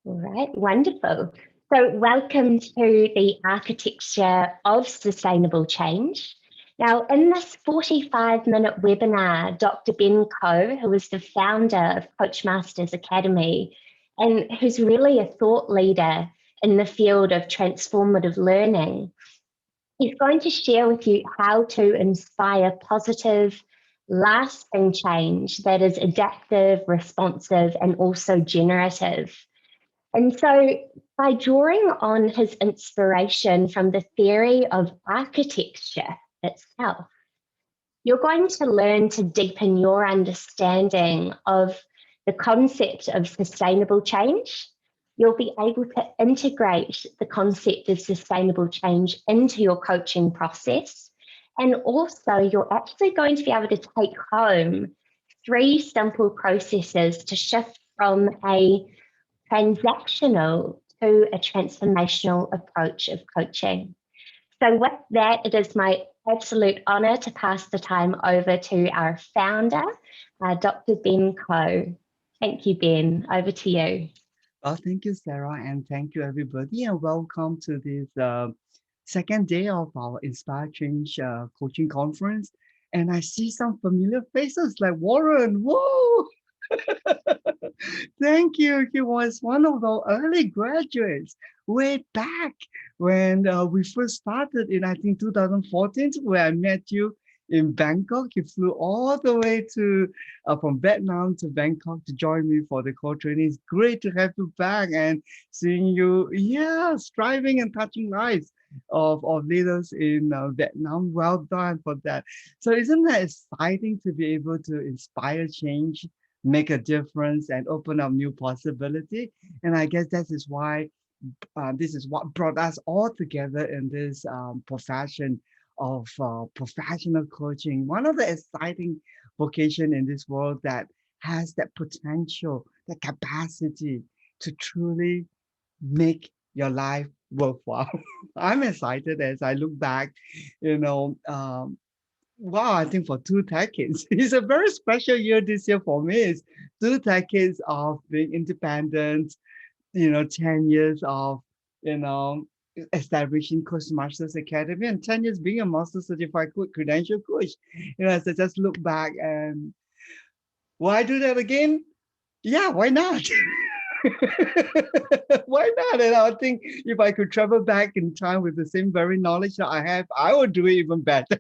All right, wonderful. So, welcome to the Architecture of Sustainable Change. Now, in this 45-minute webinar, Dr. Ben Koh, who is the founder of Coachmasters Academy and who's really a thought leader in the field of transformative learning, he's going to share with you how to inspire positive, lasting change that is adaptive, responsive, and also generative. And so, by drawing on his inspiration from the theory of architecture itself, you're going to learn to deepen your understanding of the concept of sustainable change. You'll be able to integrate the concept of sustainable change into your coaching process. And also, you're actually going to be able to take home 3 simple processes to shift from a transactional to a transformational approach of coaching. So with that, it is my absolute honour to pass the time over to our founder, Dr. Ben Koh. Thank you, Ben. Over to you. Well, thank you, Sarah, and thank you, everybody, and welcome to this second day of our Inspire Change coaching conference. And I see some familiar faces like Warren. Whoa! Thank you. He was one of the early graduates way back when we first started in, I think, 2014, where I met you in Bangkok. You flew all the way to from Vietnam to Bangkok to join me for the core training. It's great to have you back and seeing you, yeah, striving and touching lives of leaders in Vietnam. Well done for that. So isn't that exciting to be able to inspire change, make a difference, and open up new possibility? And I guess that is why this is what brought us all together in this profession of professional coaching. One of the exciting vocation in this world that has that potential, that capacity to truly make your life worthwhile. I'm excited as I look back, you know, wow, I think for 2 decades. It's a very special year this year for me. It's 2 decades of being independent, 10 years of, establishing Coachmasters Academy and 10 years being a master certified coach, credential coach. As I just look back and why do that again? Yeah, why not? Why not? And I think if I could travel back in time with the same very knowledge that I have, I would do it even better,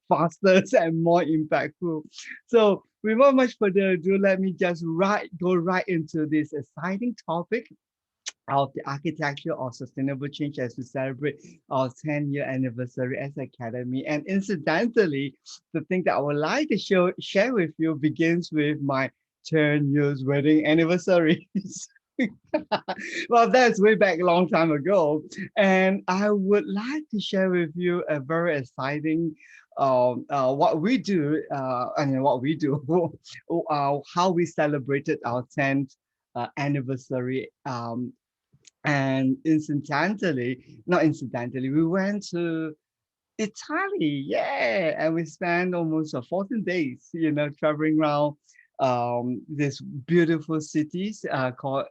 faster, and more impactful. So without much further ado, let me just go right into this exciting topic of the architecture of sustainable change as we celebrate our 10-year anniversary as Academy. And incidentally, the thing that I would like to share with you begins with my 10 years wedding anniversary. Well, that's way back a long time ago. And I would like to share with you a very exciting what we do, how we celebrated our 10th anniversary. And not incidentally, we went to Italy, yeah, and we spent almost 14 days, traveling around these beautiful cities called,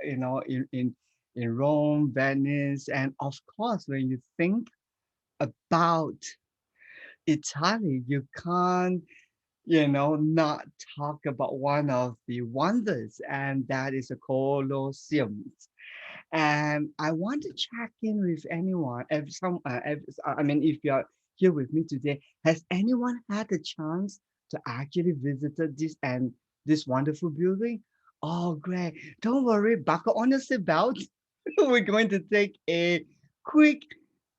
in Rome, Venice, and of course, when you think about Italy, you can't, not talk about one of the wonders, and that is the Colosseum. And I want to check in with anyone. If you're here with me today, has anyone had the chance to actually visit this wonderful building? Oh, great! Don't worry, buckle on your seatbelt. We're going to take a quick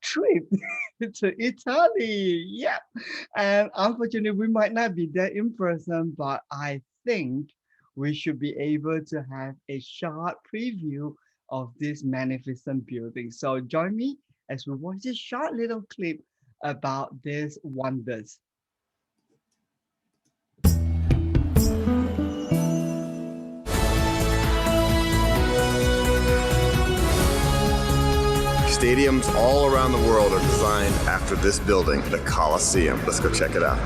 trip to Italy. Yeah, and unfortunately, we might not be there in person, but I think we should be able to have a short preview of this magnificent building. So join me as we watch this short little clip about these wonders. Stadiums all around the world are designed after this building, the Colosseum. Let's go check it out.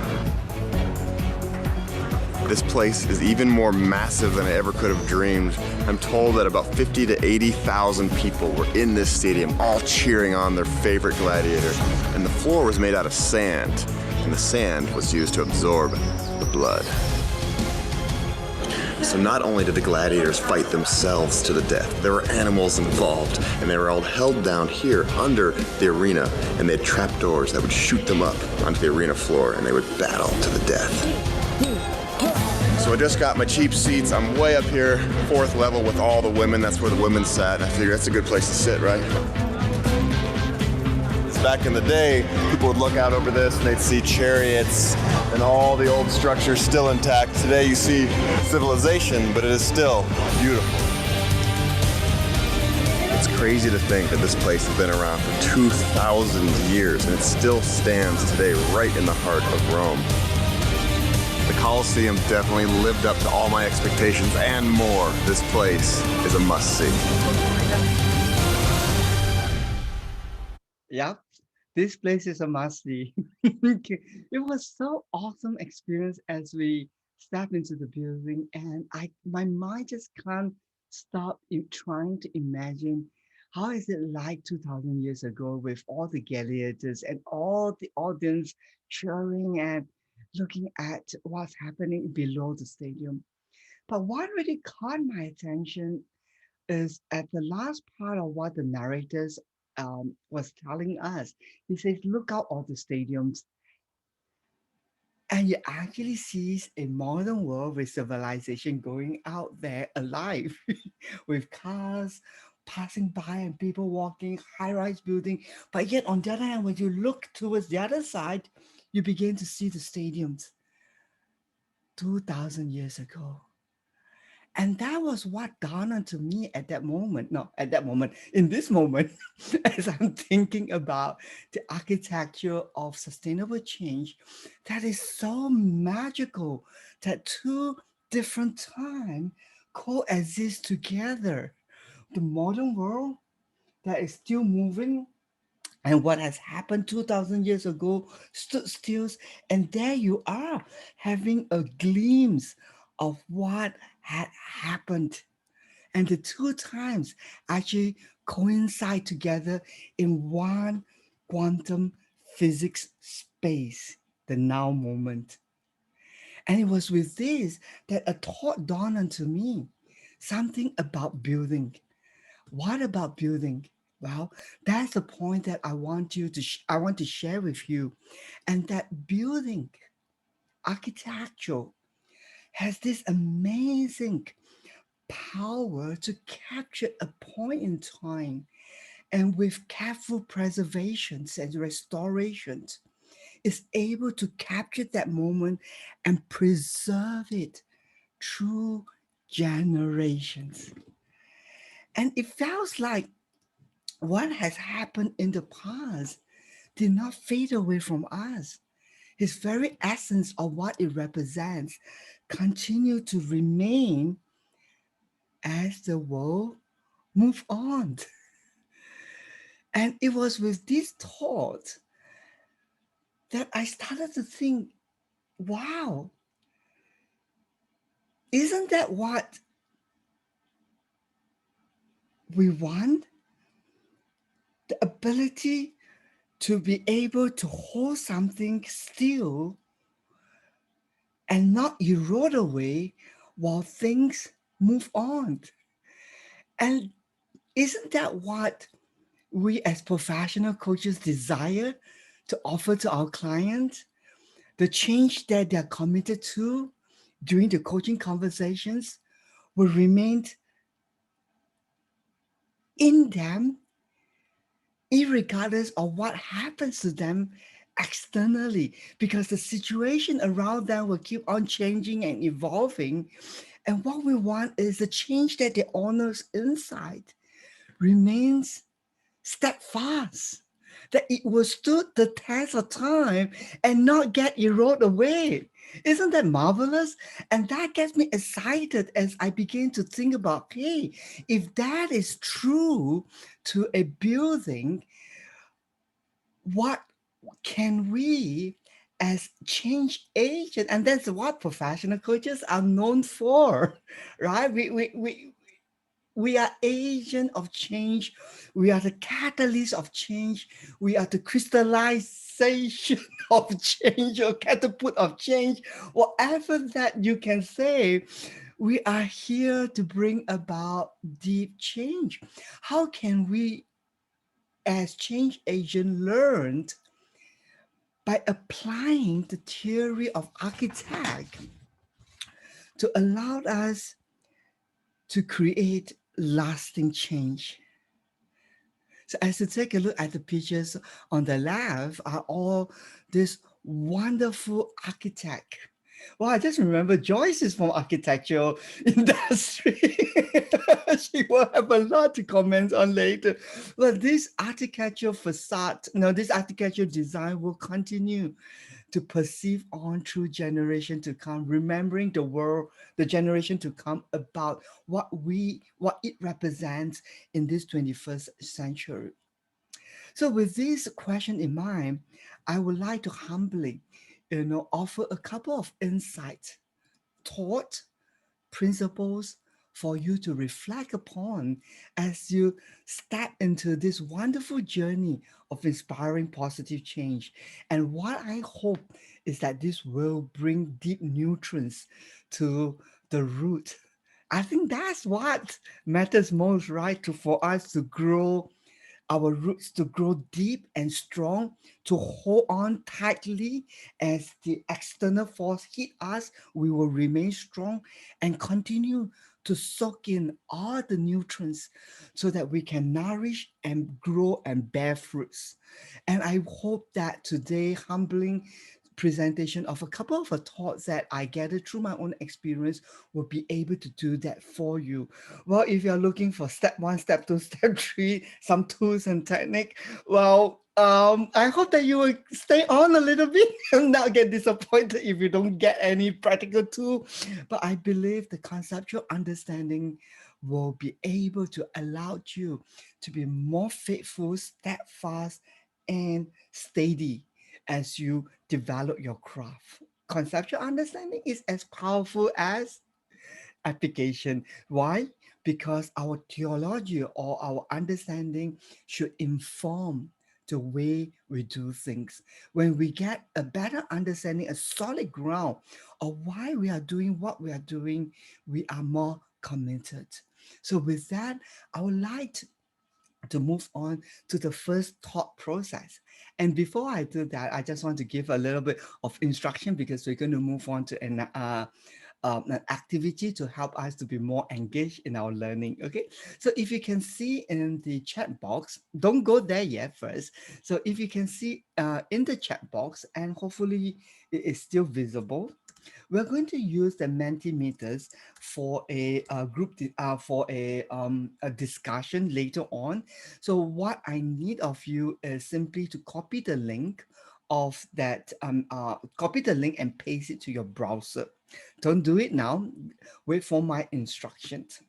This place is even more massive than I ever could have dreamed. I'm told that about 50 to 80,000 people were in this stadium, all cheering on their favorite gladiator. And the floor was made out of sand, and the sand was used to absorb the blood. So not only did the gladiators fight themselves to the death, there were animals involved, and they were all held down here under the arena, and they had trapdoors that would shoot them up onto the arena floor, and they would battle to the death. So I just got my cheap seats. I'm way up here, 4th level with all the women. That's where the women sat, and I figured that's a good place to sit, right? Back in the day, people would look out over this and they'd see chariots and all the old structures still intact. Today you see civilization, but it is still beautiful. It's crazy to think that this place has been around for 2,000 years and it still stands today right in the heart of Rome. The Colosseum definitely lived up to all my expectations and more. This place is a must-see. Yep, this place is a must-see. It was so awesome experience as we stepped into the building, and my mind just can't stop trying to imagine how is it like 2,000 years ago with all the gladiators and all the audience cheering and looking at what's happening below the stadium. But what really caught my attention is at the last part of what the narrators was telling us. He says, look out all the stadiums. And you actually see a modern world with civilization going out there alive with cars passing by and people walking, high-rise building. But yet on the other hand, when you look towards the other side, you begin to see the stadiums 2,000 years ago. And that was what dawned on to me at that moment, in this moment, as I'm thinking about the architecture of sustainable change, that is so magical that two different times coexist together. The modern world that is still moving and what has happened 2,000 years ago stood still, and there you are having a glimpse of what had happened. And the two times actually coincide together in one quantum physics space, the now moment. And it was with this that a thought dawned onto me, something about building. What about building? Well, that's the point that I want to share with you, and that building architecture has this amazing power to capture a point in time, and with careful preservations and restorations, is able to capture that moment and preserve it through generations. And it feels like what has happened in the past did not fade away from us. His very essence of what it represents continue to remain as the world move on. And it was with this thought that I started to think, wow, isn't that what we want? The ability to be able to hold something still and not erode away while things move on. And isn't that what we as professional coaches desire to offer to our clients? The change that they're committed to during the coaching conversations will remain in them, irregardless of what happens to them externally, because the situation around them will keep on changing and evolving. And what we want is the change that they honors inside remains steadfast, that it will stood the test of time and not get eroded away. Isn't that marvelous? And that gets me excited as I begin to think about, hey, if that is true to a building, what can we as change agent, and that's what professional coaches are known for, right? We are agent of change. We are the catalyst of change. We are the crystallization of change or catapult of change. Whatever that you can say, we are here to bring about deep change. How can we, as change agent, learn by applying the theory of architect to allow us to create lasting change? So as you take a look at the pictures on the left are all this wonderful architect. Well, I just remember Joyce is from architectural industry. She will have a lot to comment on later. But this architectural facade, this architectural design will continue to perceive on through generation to come, remembering the world, the generation to come about what it represents in this 21st century. So with this question in mind, I would like to humbly, offer a couple of insights, thought, principles for you to reflect upon as you step into this wonderful journey of inspiring positive change. And what I hope is that this will bring deep nutrients to the root. I think that's what matters most, right? For us to grow our roots, to grow deep and strong, to hold on tightly as the external force hit us, we will remain strong and continue to soak in all the nutrients so that we can nourish and grow and bear fruits. And I hope that today humbling presentation of a couple of thoughts that I gathered through my own experience will be able to do that for you. Well, if you're looking for step 1, step 2, step 3, some tools and technique, well, I hope that you will stay on a little bit and not get disappointed if you don't get any practical tool. But I believe the conceptual understanding will be able to allow you to be more faithful, steadfast, and steady as you develop your craft. Conceptual understanding is as powerful as application. Why? Because our theology or our understanding should inform the way we do things. When we get a better understanding, a solid ground of why we are doing what we are doing, we are more committed. So with that, I would like to move on to the first thought process. And before I do that, I just want to give a little bit of instruction because we're going to move on to an activity to help us to be more engaged in our learning. Okay, so if you can see in the chat box, don't go there yet first. So if you can see in the chat box, and hopefully it is still visible, we're going to use the Mentimeters for a discussion later on. So what I need of you is simply to copy the link of that, copy the link and paste it to your browser. Don't do it now. Wait for my instructions.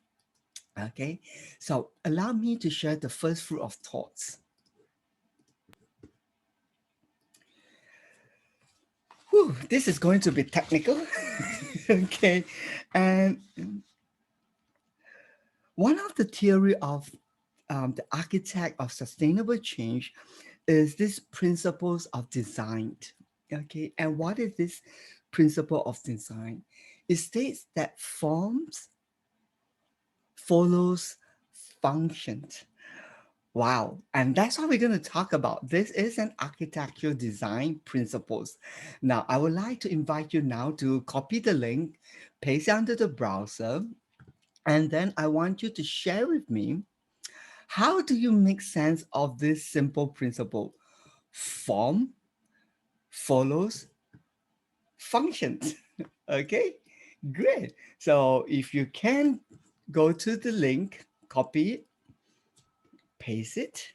Okay, so allow me to share the first fruit of thoughts. Whew, this is going to be technical. Okay, and one of the theory of the architect of sustainable change is this principles of design. Okay, and what is this principle of design? It states that forms follows functions. Wow, and that's what we're going to talk about. This is an architectural design principles. Now, I would like to invite you now to copy the link, paste it onto the browser, and then I want you to share with me, how do you make sense of this simple principle? Form follows functions. Okay, great. So if you can go to the link, copy it, paste it,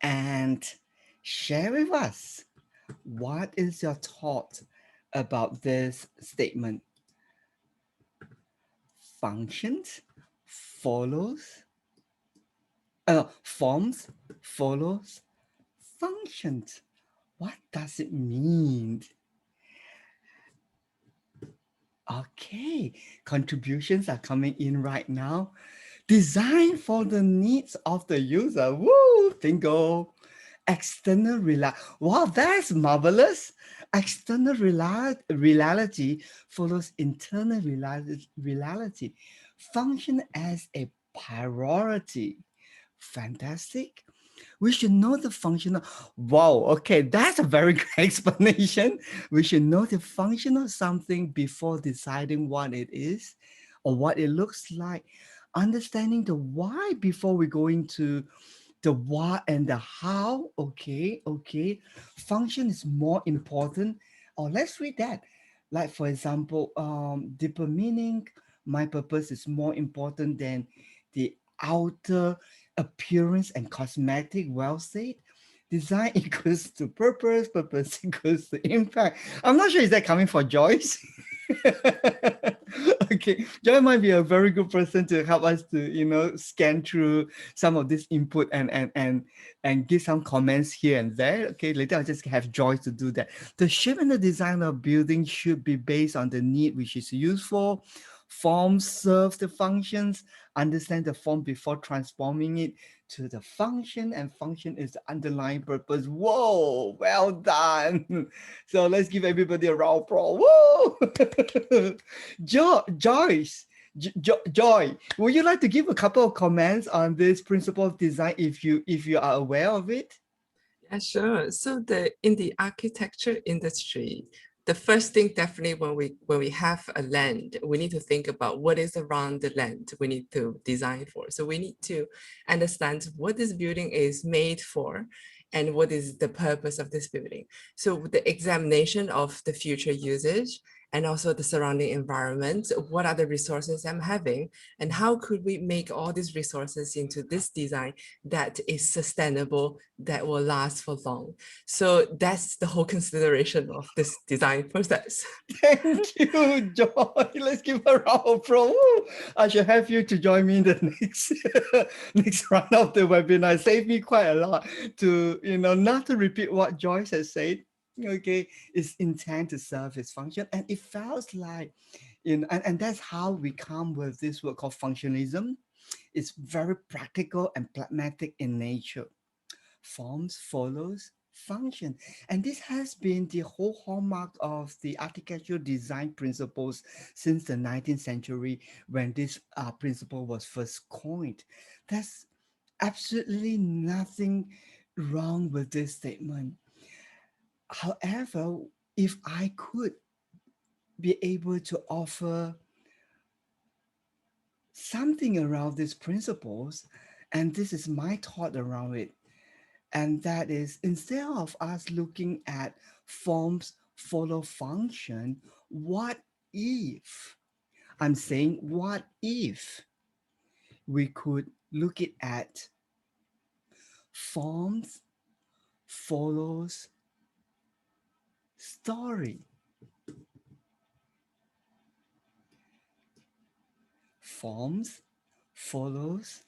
and share with us, what is your thought about this statement? Functions follows, forms follows functions. What does it mean? Okay, contributions are coming in right now. Design for the needs of the user. Woo, bingo. External wow, that's marvelous. External reality follows internal reality. Function as a priority. Fantastic. We should know the function of, wow, okay, that's a very good explanation. We should know the function of something before deciding what it is or what it looks like. Understanding the why before we go into the what and the how. Okay, okay. Function is more important. Oh, let's read that. Like for example, deeper meaning, my purpose is more important than the outer appearance and cosmetic. Well said. Design equals to purpose, purpose equals to impact. I'm not sure, is that coming for Joyce? Okay, Joy might be a very good person to help us to, scan through some of this input and give some comments here and there. Okay, later I'll just have Joy to do that. The shape and the design of building should be based on the need which is useful. Form serves the functions. Understand the form before transforming it to the function, and function is the underlying purpose. Whoa, well done. So let's give everybody a round of applause. Whoa. Joyce, Joy, would you like to give a couple of comments on this principle of design if you are aware of it? Yeah, sure. So in the architecture industry, the first thing definitely when we have a land, we need to think about what is around the land we need to design for. So we need to understand what this building is made for and what is the purpose of this building. So the examination of the future usage and also the surrounding environment, what are the resources I'm having, and how could we make all these resources into this design that is sustainable, that will last for long. So that's the whole consideration of this design process. Thank you, Joy. Let's give a round of applause. I should have you to join me in the next round of the webinar. Saved me quite a lot to, not to repeat what Joyce has said. Okay, it's intent to serve its function, and it feels like, and that's how we come with this word called functionalism. It's very practical and pragmatic in nature. Forms follows function, and this has been the whole hallmark of the architectural design principles since the 19th century, when this principle was first coined. There's absolutely nothing wrong with this statement. However, if I could be able to offer something around these principles, and this is my thought around it, and that is, instead of us looking at forms follow function, what if, I'm saying, what if we could look it at forms follows story. Forms follows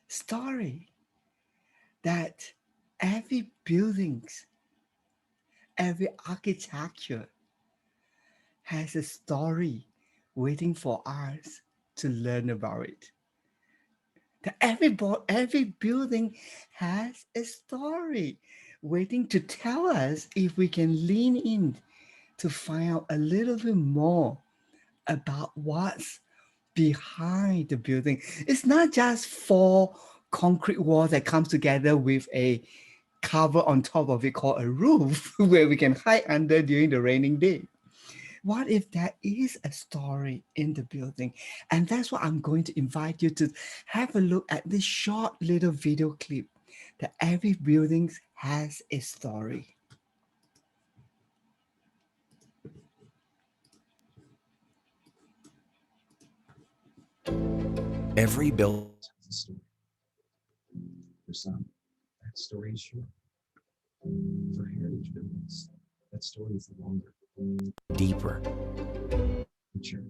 story. That every buildings, every architecture has a story waiting for us to learn about it. That every building has a story waiting to tell us if we can lean in to find out a little bit more about what's behind the building. It's not just four concrete walls that comes together with a cover on top of it called a roof where we can hide under during the raining day. What if there is a story in the building? And that's what I'm going to invite you to have a look at this short little video clip, that every building has a story. Every building has a story. For some, that story is short. For heritage buildings, that story is longer. deeper Richer.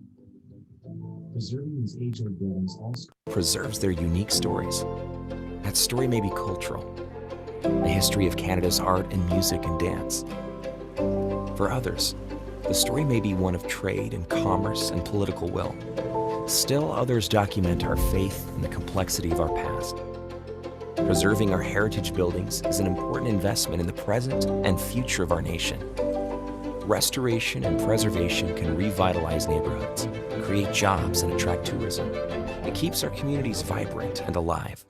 Preserving these age-old buildings also preserves their unique stories. That story may be cultural, the history of Canada's art and music and dance. For others, The story may be one of trade and commerce and political will. Still, others document our faith in the complexity of our past. Preserving our heritage buildings is an important investment in the present and future of our nation. Restoration and preservation can revitalize neighborhoods, create jobs, and attract tourism. It keeps our communities vibrant and alive.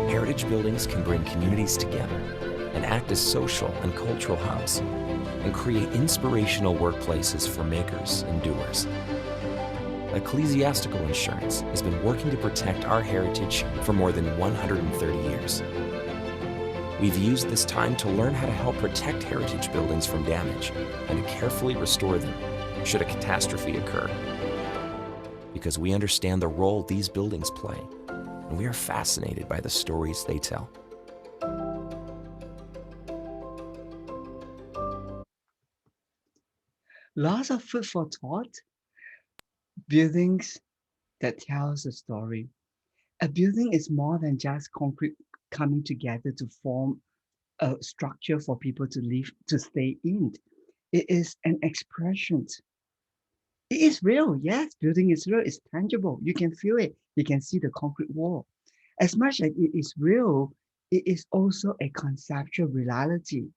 Heritage buildings can bring communities together and act as social and cultural hubs, and create inspirational workplaces for makers and doers. Ecclesiastical Insurance has been working to protect our heritage for more than 130 years. We've used this time to learn how to help protect heritage buildings from damage and to carefully restore them should a catastrophe occur. Because we understand the role these buildings play, and we are fascinated by the stories they tell. Lots of food for thought. Buildings that tells a story. A building is more than just concrete coming together to form a structure for people to live, to stay in. It is an expression. It is real, yes, building is real, it's tangible. You can feel it. You can see the concrete wall. As much as it is real, it is also a conceptual reality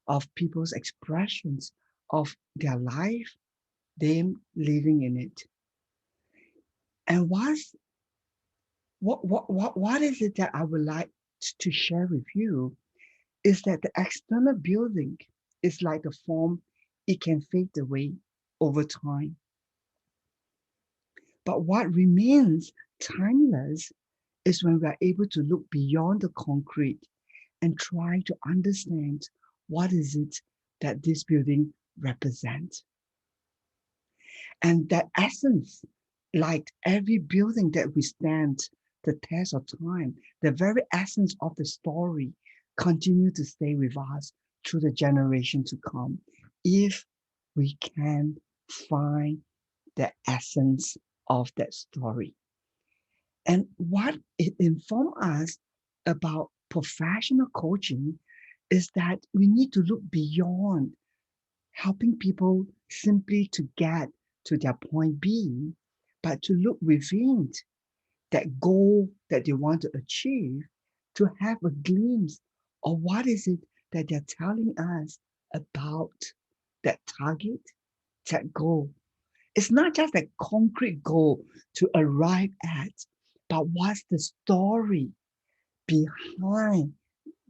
of people's expressions of their life, them living in it. And what is it that I would like to share with you is that the external building is like the form, it can fade away over time. But what remains timeless is when we are able to look beyond the concrete and try to understand what is it that this building represents. And that essence, like every building that withstand the test of time, the very essence of the story continue to stay with us through the generation to come, if we can find the essence of that story. And what it informs us about professional coaching is that we need to look beyond helping people simply to get to their point B, but to look within that goal that they want to achieve, to have a glimpse of what is it that they're telling us about that target, that goal. It's not just a concrete goal to arrive at, but what's the story behind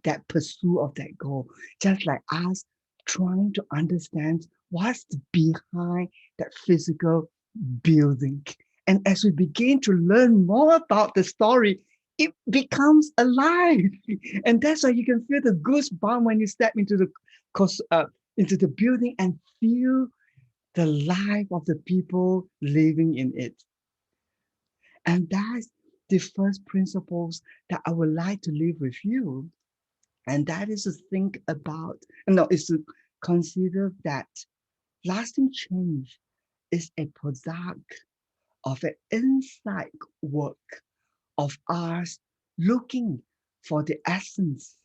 that pursuit of that goal? Just like us trying to understand what's behind that physical building. And as we begin to learn more about the story, it becomes alive. And that's why you can feel the goosebump when you step into the building and feel the life of the people living in it. And that's the first principles that I would like to leave with you. And that is to think about, is to consider that lasting change is a product of an inside work of us looking for the essence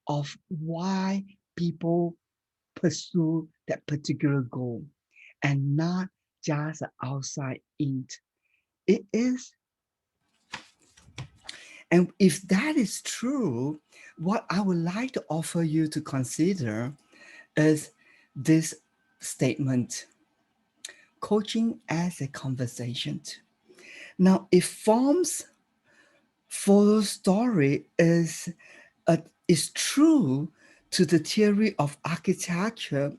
of why people pursue that particular goal, and not just outside in. It is. And if that is true, what I would like to offer you to consider is this statement: coaching as a conversation. Now, if forms follow story is true to the theory of architecture,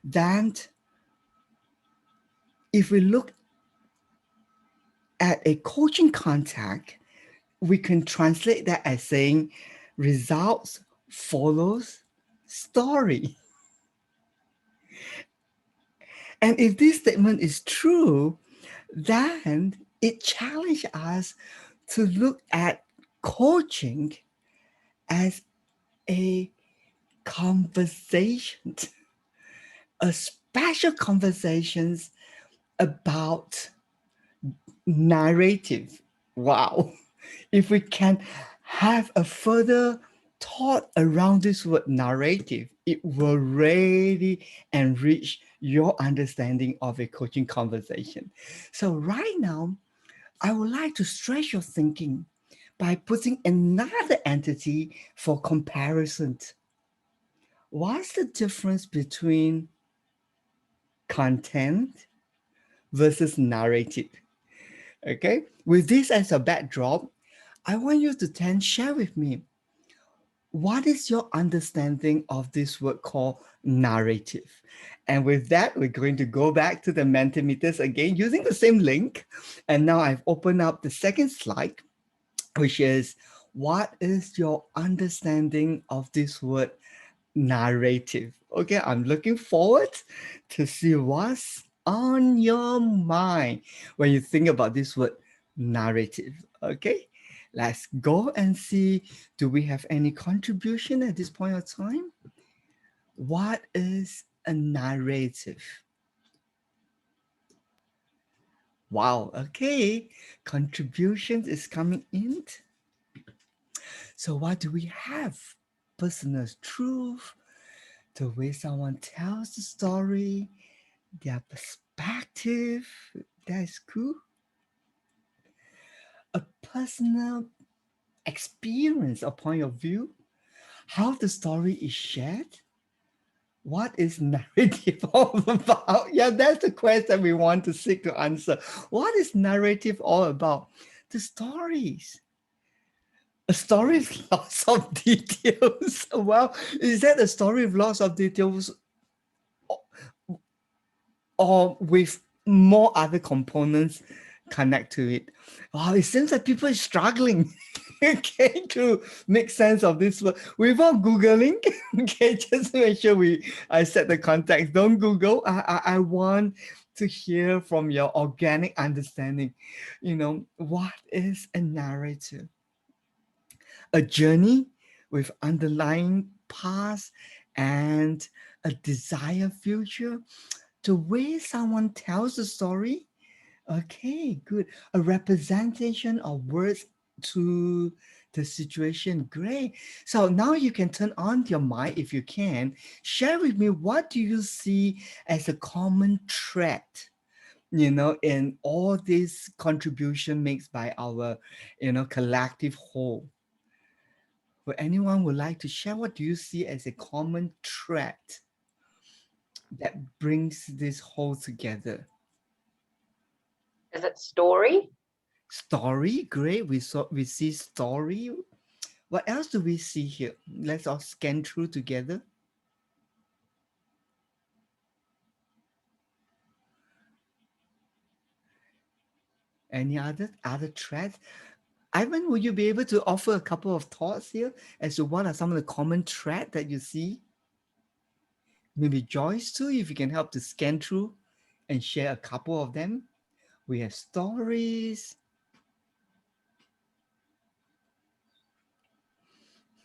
then if we look at a coaching context, we can translate that as saying results follows story. And if this statement is true, then it challenges us to look at coaching as a conversation, a special conversations about narrative. Wow. If we can have a further thought around this word narrative, it will really enrich your understanding of a coaching conversation. So right now, I would like to stretch your thinking by putting another entity for comparison. What's the difference between content versus narrative? Okay, with this as a backdrop, I want you to then share with me, what is your understanding of this word called narrative? And with that, we're going to go back to the Mentimeters again using the same link. And now I've opened up the second slide, which is, what is your understanding of this word narrative? Okay, I'm looking forward to see what's on your mind when you think about this word narrative. Okay, let's go and see, do we have any contribution at this point of time? What is a narrative? Wow, okay, contributions is coming in. So what do we have? Personal truth, the way someone tells the story, their perspective. That's cool. A personal experience or point of view, how the story is shared. What is narrative all about? Yeah, that's the question we want to seek to answer. What is narrative all about? The stories. A story with lots of details. Well, is that a story with lots of details, or with more other components connect to it? Wow, it seems like people are struggling okay, to make sense of this word without Googling. Okay, just to make sure I set the context. Don't Google. I want to hear from your organic understanding. You know, what is a narrative? A journey with underlying past and a desired future. The way someone tells the story. Okay, good. A representation of words to the situation. Great. So now you can turn on your mic if you can. Share with me, what do you see as a common thread, in all this contribution makes by our, collective whole? Would anyone would like to share, what do you see as a common thread that brings this whole together? Is it story? Story, great. We see story. What else do we see here? Let's all scan through together. Any other threads? Ivan, will you be able to offer a couple of thoughts here as to what are some of the common threads that you see? Maybe Joyce too, if you can help to scan through and share a couple of them. We have stories.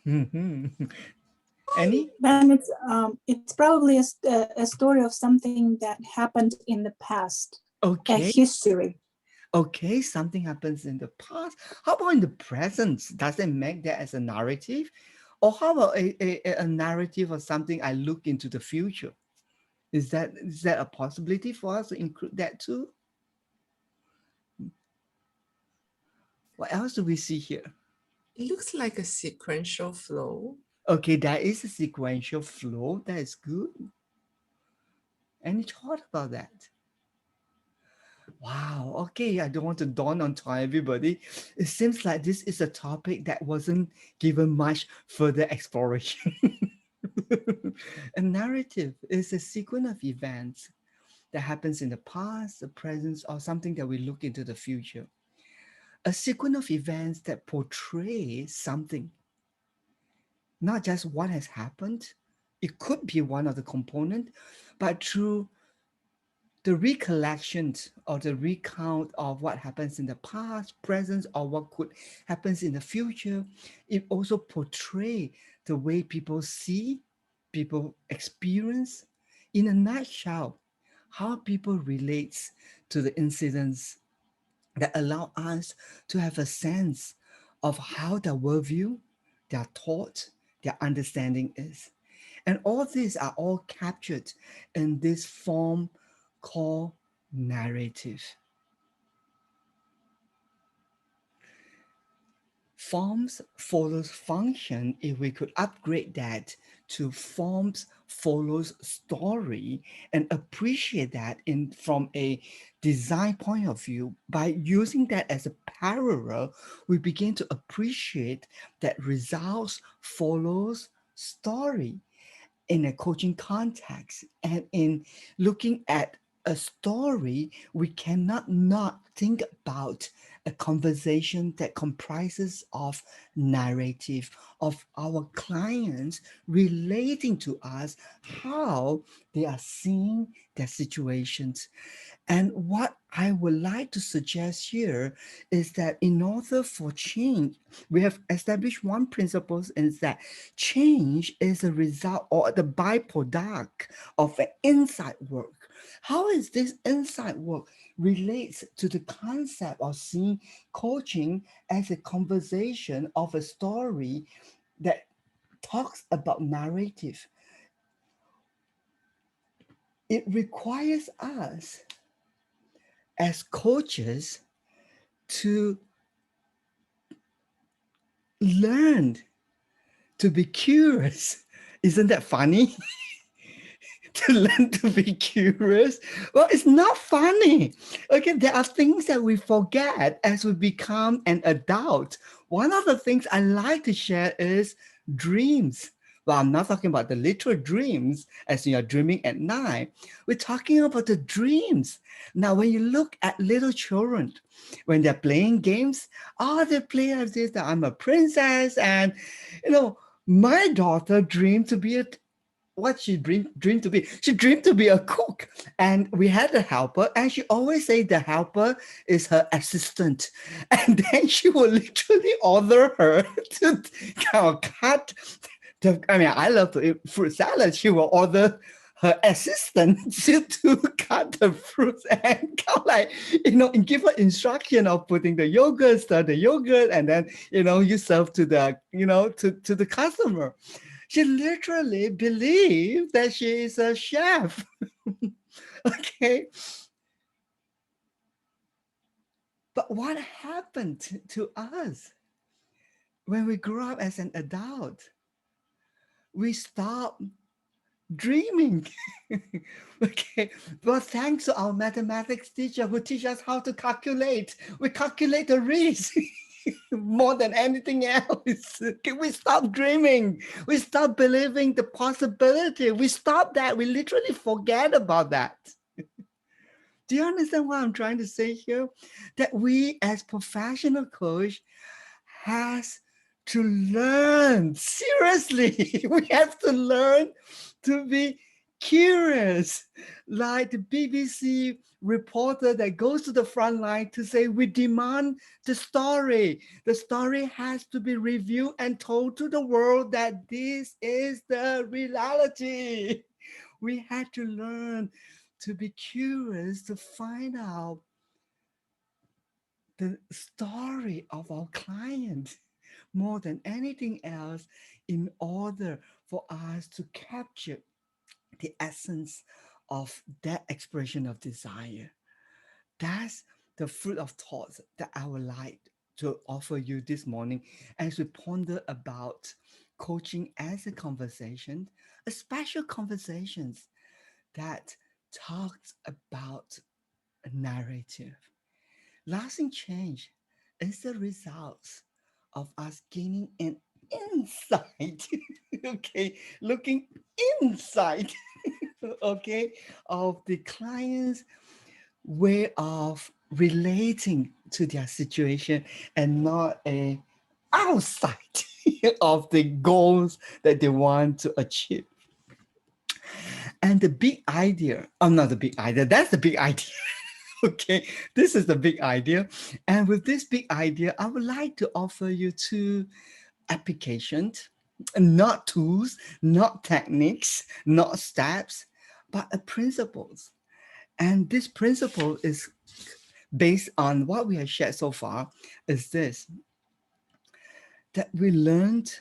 Any? Then it's probably a story of something that happened in the past, a Okay. history. Okay, something happens in the past. How about in the present? Does it make that as a narrative? Or how about a narrative of something I look into the future? Is that a possibility for us to include that too? What else do we see here? It looks like a sequential flow. Okay, that is a sequential flow. That is good. Any thought about that? Wow, okay, I don't want to dawn on everybody. It seems like this is a topic that wasn't given much further exploration. A narrative is a sequence of events that happens in the past, the present, or something that we look into the future. A sequence of events that portray something, not just what has happened. It could be one of the components, but through the recollection or the recount of what happens in the past, present, or what could happens in the future, it also portrays the way people see, people experience, in a nutshell, how people relate to the incidents that allow us to have a sense of how their worldview, their thought, their understanding is. And all these are all captured in this form called narrative. Forms follows function. If we could upgrade that to forms follows story and appreciate that from a design point of view, by using that as a parallel, we begin to appreciate that results follows story in a coaching context. And in looking at a story, we cannot not think about a conversation that comprises of narrative of our clients relating to us, how they are seeing their situations. And what I would like to suggest here is that in order for change, we have established one principle, is that change is a result or the byproduct of an inside work. How is this inside work relates to the concept of seeing coaching as a conversation of a story that talks about narrative? It requires us as coaches to learn to be curious. Isn't that funny? To learn to be curious. Well, it's not funny. Okay, there are things that we forget as we become an adult. One of the things I like to share is dreams. Well, I'm not talking about the literal dreams as you're dreaming at night. We're talking about the dreams. Now, when you look at little children, when they're playing games, they play as this, that I'm a princess. And, my daughter dreamed to be what she dreamed to be. She dreamed to be a cook. And we had a helper, and she always say the helper is her assistant. And then she will literally order her to kind of cut I love to eat fruit salad. She will order her assistant to cut the fruits and kind of like, and give her instruction of putting the yogurt, stir the yogurt, and then, you serve to the, to the customer. She literally believes that she is a chef. Okay. But what happened to us when we grew up as an adult? We stopped dreaming. Okay, but thanks to our mathematics teacher who teach us how to calculate, we calculate the risk more than anything else. Okay, we stop dreaming. We stop believing the possibility. We stop that. We literally forget about that. Do you understand what I'm trying to say here? That we as professional coach has to learn, seriously, we have to learn to be curious. Like the BBC reporter that goes to the front line to say, we demand the story. The story has to be reviewed and told to the world that this is the reality. We had to learn to be curious, to find out the story of our client more than anything else, in order for us to capture the essence of that expression of desire. That's the fruit of thoughts that I would like to offer you this morning as we ponder about coaching as a conversation, a special conversations that talks about a narrative. Lasting change is the results of us gaining an insight, okay, looking inside, okay, of the client's way of relating to their situation and not a outside of the goals that they want to achieve. And the big idea, not the big idea, that's the big idea. Okay, this is the big idea. And with this big idea, I would like to offer you two applications, not tools, not techniques, not steps, but principles. And this principle is based on what we have shared so far, is this, that we learned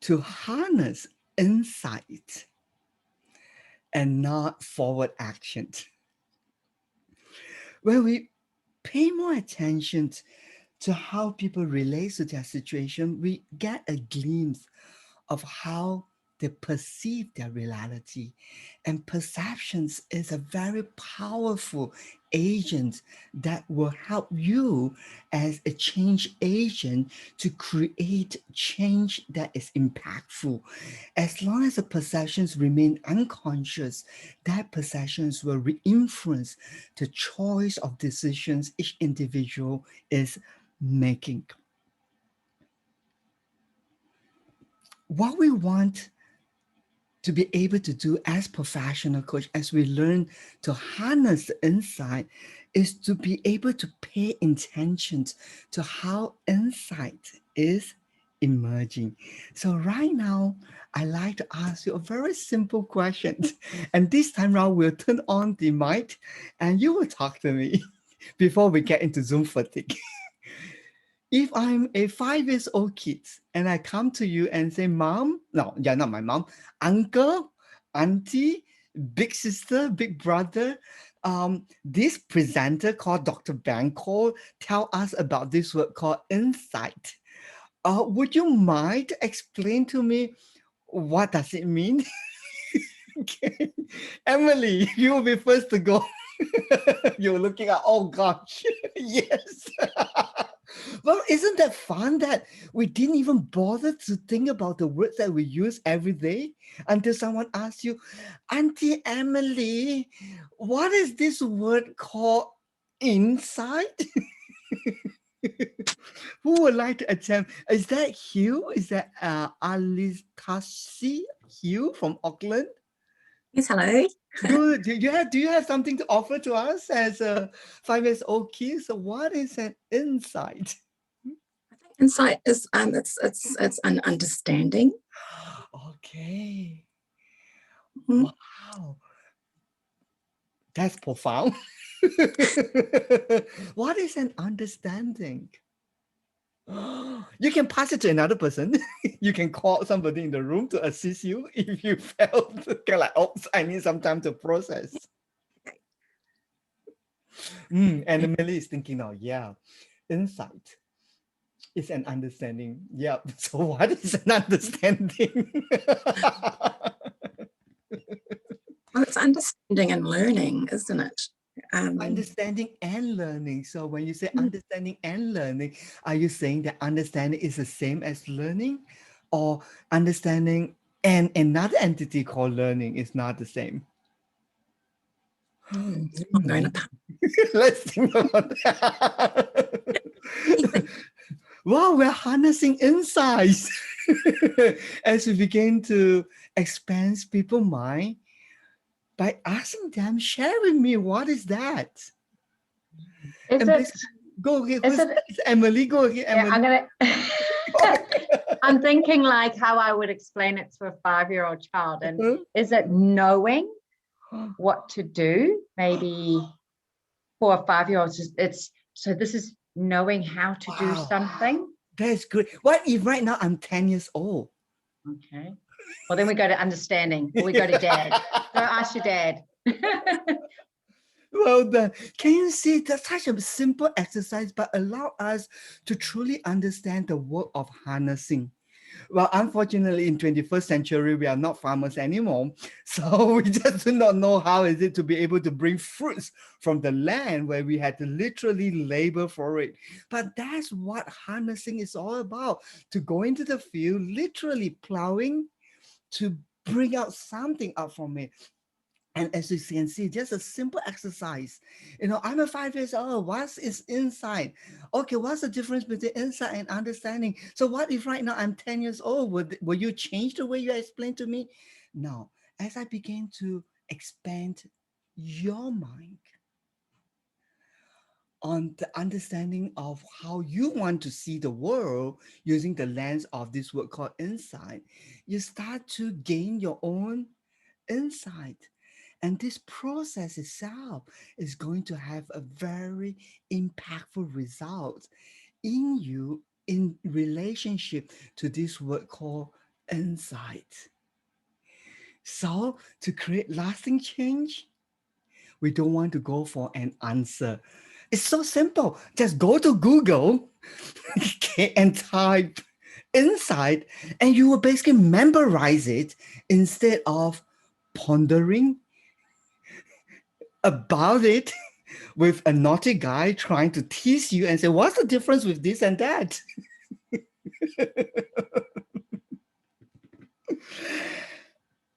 to harness insight and not forward action. When we pay more attention to how people relate to their situation, we get a glimpse of how they perceive their reality. And perceptions is a very powerful agent that will help you as a change agent to create change that is impactful. As long as the perceptions remain unconscious, that perceptions will influence the choice of decisions each individual is making. What we want to be able to do as professional coach, as we learn to harness the insight, is to be able to pay attention to how insight is emerging. So right now, I like to ask you a very simple question. And this time around, we'll turn on the mic and you will talk to me before we get into Zoom fatigue. If I'm a 5-year-old kid and I come to you and say, Mom, no, you're not my mom, uncle, auntie, big sister, big brother, this presenter called Dr. Ben Koh tell us about this word called insight. Would you mind to explain to me what does it mean? Okay. Emily, you will be first to go. You're looking at, oh gosh, yes. Well, isn't that fun that we didn't even bother to think about the words that we use every day until someone asks you, Auntie Emily, what is this word called insight? Who would like to attempt? Is that Hugh? Is that Alice Hugh from Auckland? Yes, hello. Good. Do you have something to offer to us as a 5-year-old kid? So what is an insight? I think insight is it's an understanding. Okay. Mhm. Wow. That's profound. What is an understanding? You can pass it to another person. You can call somebody in the room to assist you if you felt like, oops, I need some time to process. And Emily is thinking now, yeah, insight is an understanding. Yeah. So what is an understanding? Well, it's understanding and learning, isn't it? Understanding and learning. So when you say understanding and learning, are you saying that understanding is the same as learning, or understanding and another entity called learning is not the same? I'm going to Let's think about that. Wow, we're harnessing insights as we begin to expand people's mind by asking them, share with me, what is that? Go ahead. It's Emily. Go ahead, Emily. Yeah, I'm thinking like how I would explain it to a 5-year-old child. And is it knowing what to do? Maybe for a 5-year-old, so this is knowing how to do something. That's great. What if right now I'm 10 years old? Okay. Well, then we go to understanding, or we go to dad. So ask your dad. Well done. Can you see that's such a simple exercise, but allow us to truly understand the work of harnessing? Well, unfortunately, in 21st century, we are not farmers anymore. So we just do not know how is it to be able to bring fruits from the land where we had to literally labor for it. But that's what harnessing is all about, to go into the field, literally plowing to bring out something out from it. And as you can see, just a simple exercise. I'm a 5 years old. What is insight? Okay, what's the difference between insight and understanding? So what if right now I'm 10 years old? Will you change the way you explain to me? No. As I begin to expand your mind on the understanding of how you want to see the world using the lens of this word called insight, you start to gain your own insight. And this process itself is going to have a very impactful result in you in relationship to this word called insight. So to create lasting change, we don't want to go for an answer. It's so simple. Just go to Google okay, and type insight, and you will basically memorize it instead of pondering about it with a naughty guy trying to tease you and say, what's the difference with this and that?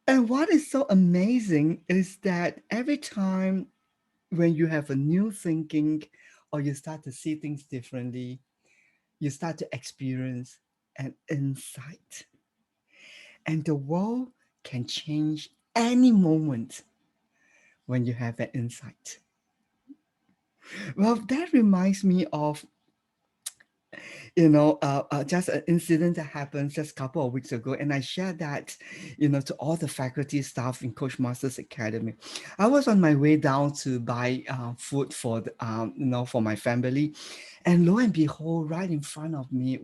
And what is so amazing is that every time when you have a new thinking or you start to see things differently, you start to experience an insight. And the world can change any moment when you have an insight. Well, that reminds me of just an incident that happened just a couple of weeks ago. And I shared that, to all the faculty staff in Coach Masters Academy. I was on my way down to buy food for for my family. And lo and behold, right in front of me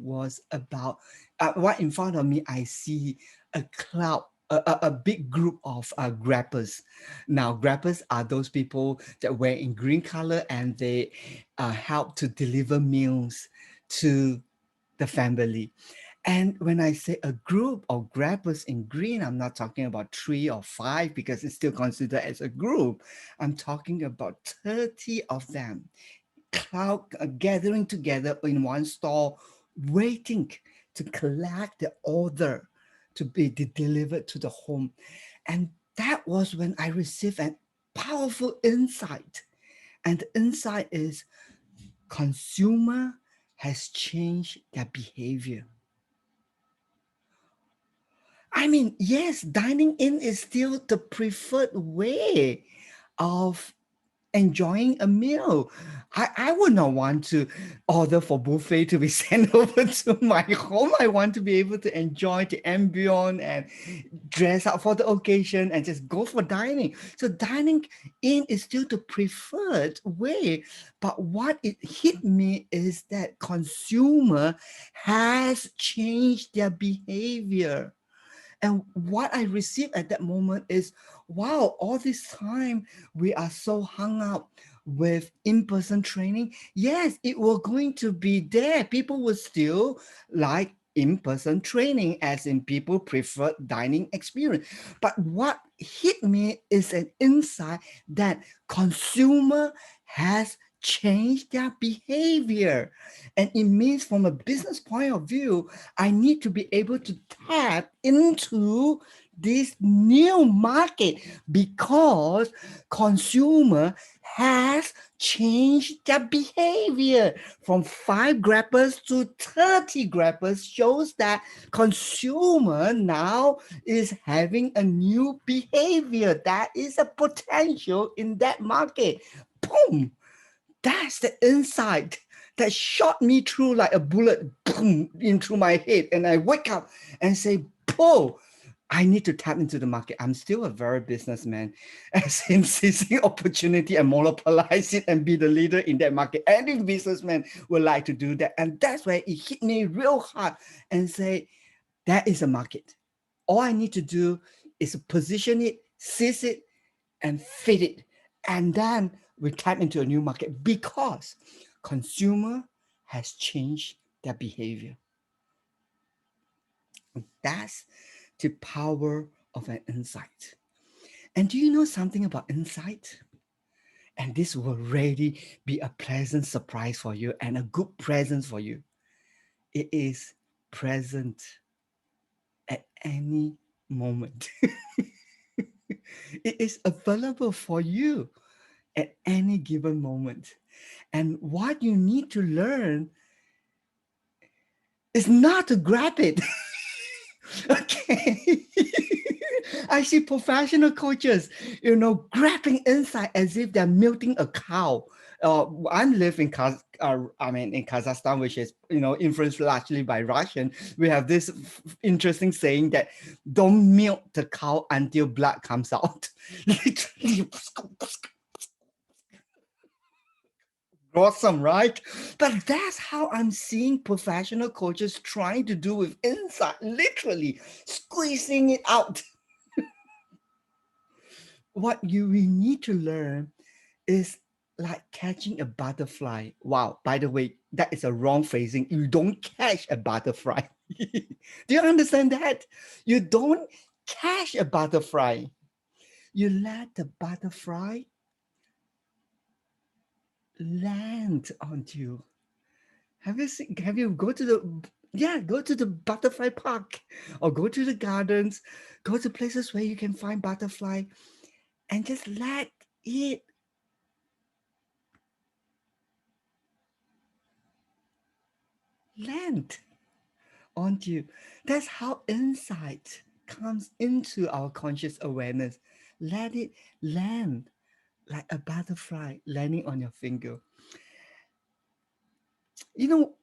I see a cloud, a big group of grabbers. Now, grabbers are those people that wear in green color and they help to deliver meals to the family. And when I say a group of grabbers in green, I'm not talking about 3 or 5 because it's still considered as a group. I'm talking about 30 of them gathering together in one store, waiting to collect the order to be delivered to the home. And that was when I received a powerful insight. And the insight is consumer has changed their behavior. I mean, yes, dining in is still the preferred way of enjoying a meal. I would not want to order for buffet to be sent over to my home. I want to be able to enjoy the ambience and dress up for the occasion and just go for dining. So dining in is still the preferred way. But what it hit me is that consumer has changed their behavior. And what I received at that moment is, wow, all this time we are so hung up with in-person training. Yes, it was going to be there. People would still like in-person training, as in people prefer dining experience. But what hit me is an insight that consumer has changed their behavior. And it means from a business point of view, I need to be able to tap into this new market because consumer has changed their behavior. From 5 grabbers to 30 grabbers shows that consumer now is having a new behavior. That is a potential in that market. Boom! That's the insight that shot me through like a bullet, boom, into my head. And I wake up and say, "Oh, I need to tap into the market." I'm still a very businessman, as in seizing opportunity and monopolize it and be the leader in that market. Any businessman would like to do that. And that's where it hit me real hard and say, that is a market. All I need to do is position it, seize it, and fit it. And then we tap into a new market because consumer has changed their behavior. That's the power of an insight. And do you know something about insight? And this will really be a pleasant surprise for you and a good present for you. It is present at any moment. It is available for you at any given moment. And what you need to learn is not to grab it. Okay. I see professional coaches, grabbing insight as if they're milking a cow. I live in Kazakhstan, which is, influenced largely by Russian. We have this interesting saying that don't milk the cow until blood comes out. Literally. Awesome, right? But that's how I'm seeing professional coaches trying to do with insight, literally squeezing it out. What we need to learn is like catching a butterfly. Wow, by the way, that is a wrong phrasing. You don't catch a butterfly. Do you understand that? You don't catch a butterfly. You let the butterfly land on you. Have you go to the butterfly park or go to the gardens, go to places where you can find butterfly and just let it land onto you. That's how insight comes into our conscious awareness. Let it land like a butterfly landing on your finger.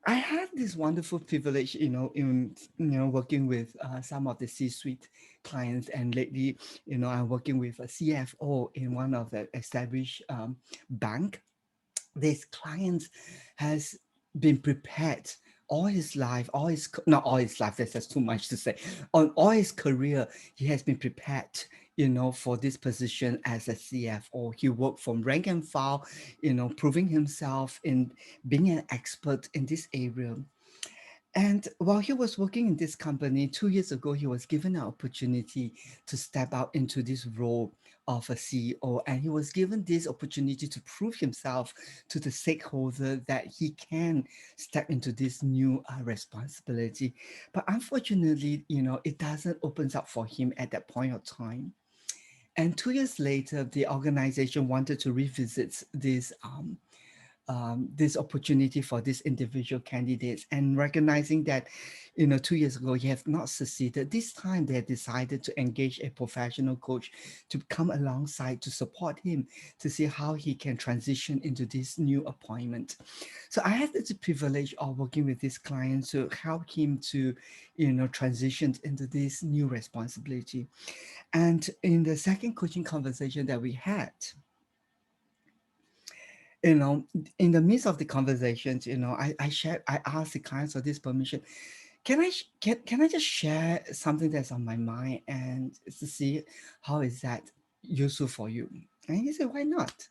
I had this wonderful privilege, in working with some of the C-suite clients, and lately, I'm working with a CFO in one of the established bank. This client has been prepared all his life, not all his life, that's just too much to say. On all his career, he has been prepared, for this position as a CFO. He worked from rank and file, proving himself in being an expert in this area. And while he was working in this company 2 years ago, he was given an opportunity to step out into this role of a CEO. And he was given this opportunity to prove himself to the stakeholder that he can step into this new responsibility. But unfortunately, it doesn't open up for him at that point of time. And 2 years later, the organization wanted to revisit this opportunity for these individual candidates, and recognizing that 2 years ago he has not succeeded. This time they decided to engage a professional coach to come alongside to support him to see how he can transition into this new appointment. So I had the privilege of working with this client to help him to transition into this new responsibility. And in the second coaching conversation that we had, in the midst of the conversations, I asked the clients for this permission. Can I just share something that's on my mind and to see how is that useful for you? And he said, why not?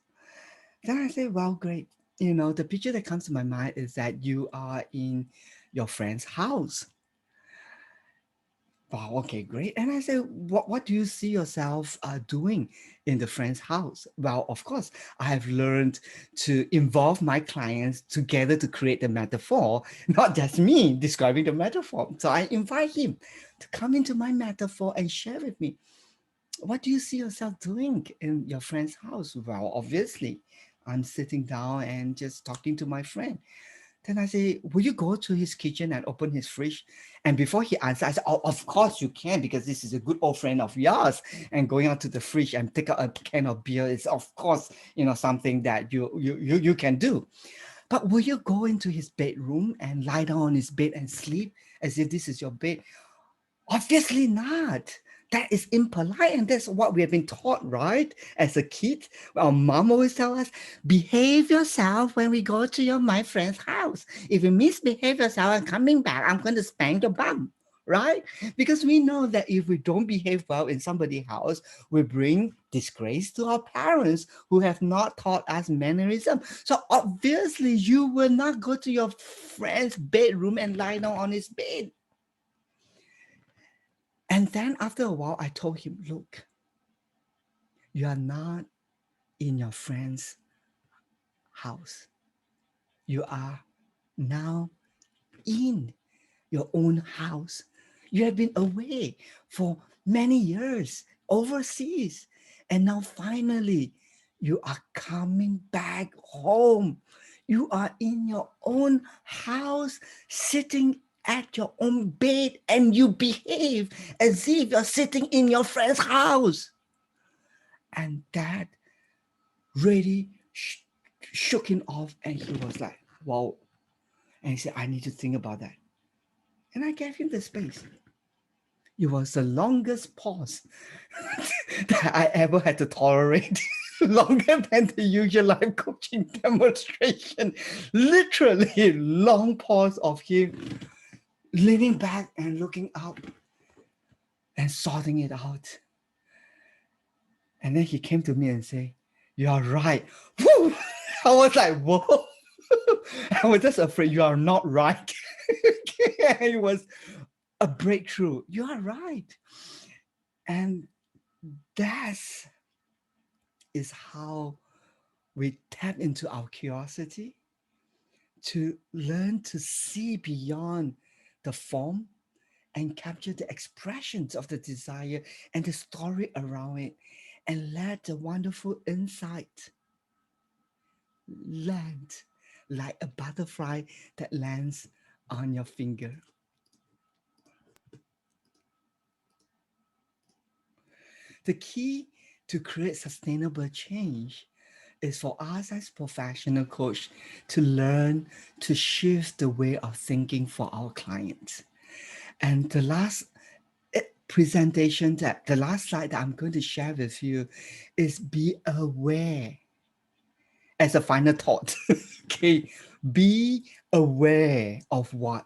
Then I said, well, great. The picture that comes to my mind is that you are in your friend's house. Wow, okay, great. And I said, what do you see yourself doing in the friend's house? Well, of course, I have learned to involve my clients together to create the metaphor, not just me describing the metaphor. So I invite him to come into my metaphor and share with me, what do you see yourself doing in your friend's house? Well, obviously, I'm sitting down and just talking to my friend. Then I say, will you go to his kitchen and open his fridge? And before he answers, I said, oh, of course you can, because this is a good old friend of yours. And going out to the fridge and take out a can of beer is, of course, something that you can do. But will you go into his bedroom and lie down on his bed and sleep as if this is your bed? Obviously not. That is impolite, and that's what we have been taught, right? As a kid, our mom always tell us, behave yourself when we go to my friend's house. If you misbehave yourself and coming back, I'm going to spank your bum, right? Because we know that if we don't behave well in somebody's house, we bring disgrace to our parents who have not taught us mannerism. So obviously, you will not go to your friend's bedroom and lie down on his bed. And then after a while, I told him, look, you are not in your friend's house. You are now in your own house. You have been away for many years overseas. And now finally, you are coming back home. You are in your own house, sitting at your own bed, and you behave as if you're sitting in your friend's house. And that really shook him off, and he was like, wow. And he said, I need to think about that. And I gave him the space. It was the longest pause that I ever had to tolerate. longer than the usual life coaching demonstration. Literally long pause of him leaning back and looking up and sorting it out. And then he came to me and said, "You are right." Woo! I was like, whoa. I was just afraid you are not right. It was a breakthrough. You are right. And that is how we tap into our curiosity to learn to see beyond the form and capture the expressions of the desire and the story around it, and let the wonderful insight land like a butterfly that lands on your finger. The key to create sustainable change is for us as professional coach to learn to shift the way of thinking for our clients. And the last presentation, that the last slide that I'm going to share with you is be aware as a final thought. Okay, be aware of what?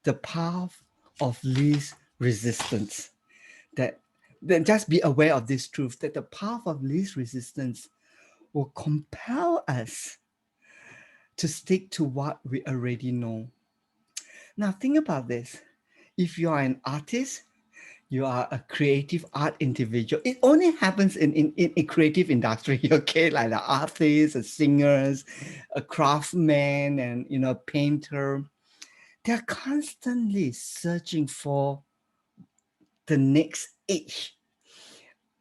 The path of least resistance. Then just be aware of this truth, that the path of least resistance will compel us to stick to what we already know. Now think about this. If you are an artist, you are a creative art individual. It only happens in a creative industry, okay? Like the artists, the singers, a craftsman, and painter. They're constantly searching for the next edge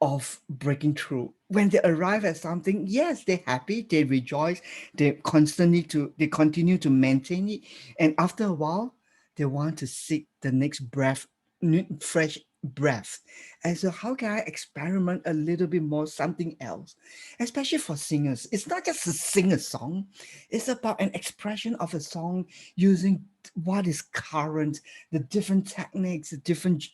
of breaking through. When they arrive at something, yes, they're happy, they rejoice, they continue to maintain it. And after a while, they want to seek the next breath, fresh breath. And so how can I experiment a little bit more, something else? Especially for singers. It's not just to sing a song, it's about an expression of a song using what is current, the different techniques, the different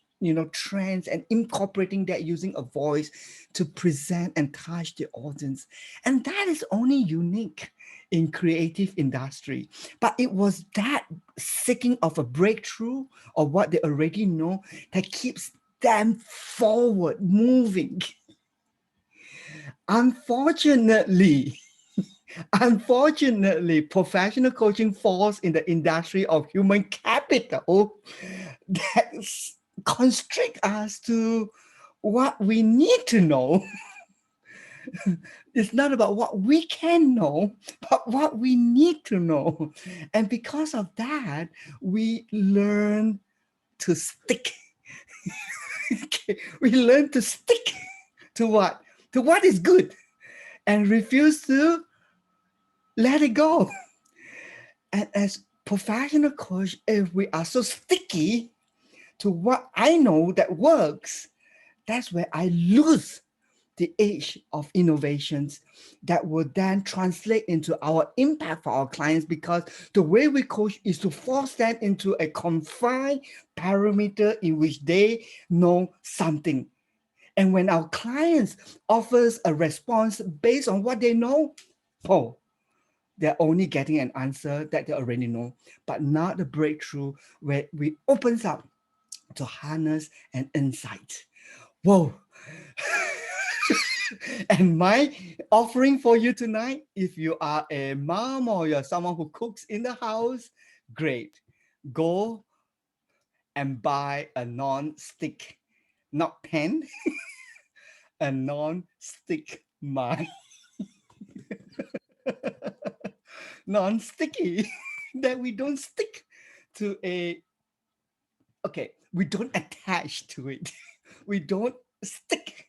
trends, and incorporating that using a voice to present and touch the audience. And that is only unique in creative industry. But it was that seeking of a breakthrough of what they already know that keeps them forward moving. Unfortunately, professional coaching falls in the industry of human capital that constrict us to what we need to know. It's not about what we can know, but what we need to know. And because of that, we learn to stick. Okay. We learn to stick to what? To what is good, and refuse to let it go. And as professional coach, if we are so sticky to what I know that works, that's where I lose the age of innovations that will then translate into our impact for our clients, because the way we coach is to force them into a confined parameter in which they know something. And when our clients offers a response based on what they know, they're only getting an answer that they already know, but not the breakthrough where we opens up to harness an insight. Whoa. And my offering for you tonight, if you are a mom or you're someone who cooks in the house, great. Go and buy a non-stick, not pen, a non-stick mind. Non-sticky, that we don't stick to we don't attach to it. We don't stick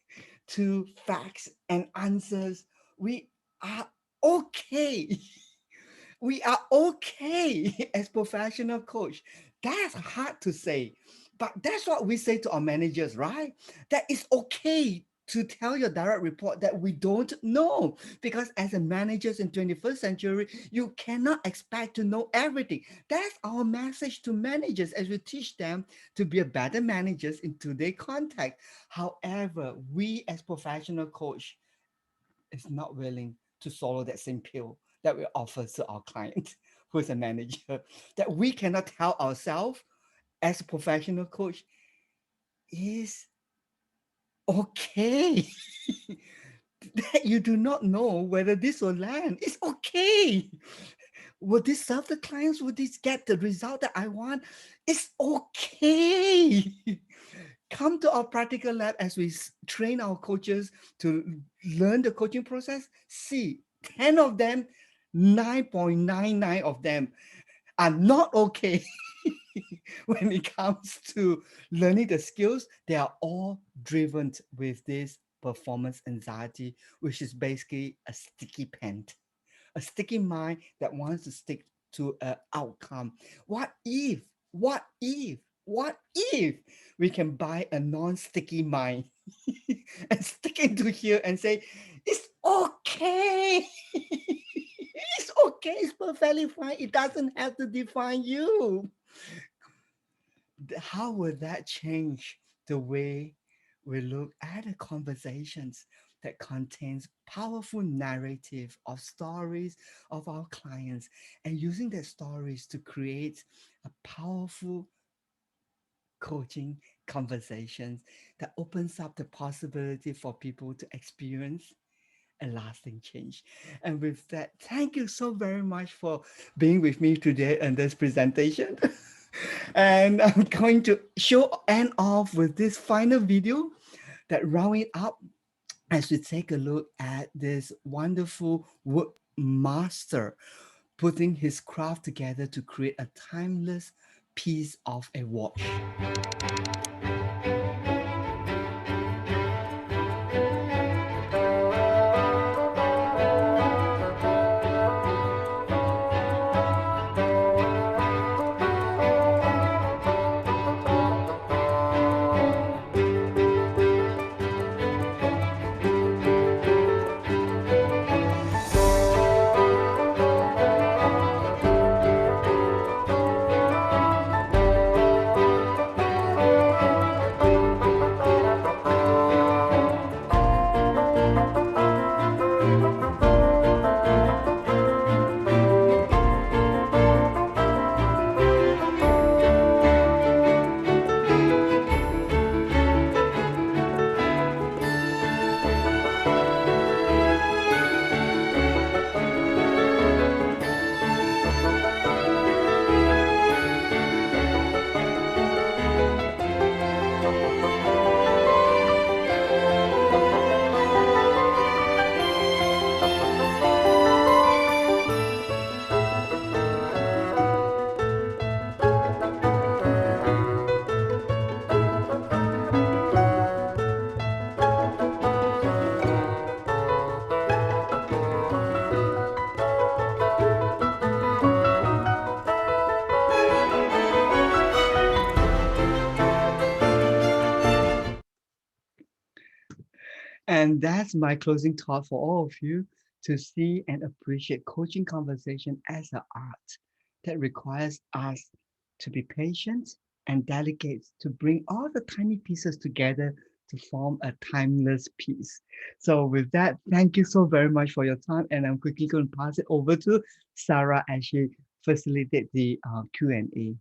to facts and answers. We are okay. We are okay as professional coach. That's hard to say, but that's what we say to our managers, right? That it's okay to tell your direct report that we don't know, because as a managers in 21st century, you cannot expect to know everything. That's our message to managers as we teach them to be a better managers in today's context. However, we as professional coach, is not willing to swallow that same pill that we offer to our client who is a manager, that we cannot tell ourselves as a professional coach is okay. That you do not know whether this will land. It's okay. Will this serve the clients? Will this get the result that I want? It's okay. Come to our practical lab as we train our coaches to learn the coaching process. See, 10 of them, 9.99 of them are not okay. When it comes to learning the skills, they are all driven with this performance anxiety, which is basically a sticky pen, a sticky mind that wants to stick to an outcome. What if we can buy a non-sticky mind and stick into here and say, it's okay. It's okay, it's perfectly fine. It doesn't have to define you. How will that change the way we look at the conversations that contains powerful narrative of stories of our clients, and using their stories to create a powerful coaching conversations that opens up the possibility for people to experience a lasting change. And with that, thank you so very much for being with me today in this presentation. And I'm going to end off with this final video that rounding up as we take a look at this wonderful wood master putting his craft together to create a timeless piece of a watch. And that's my closing thought for all of you, to see and appreciate coaching conversation as an art that requires us to be patient and delicate to bring all the tiny pieces together to form a timeless piece. So with that, thank you so very much for your time. And I'm quickly going to pass it over to Sarah as she facilitate the Q&A.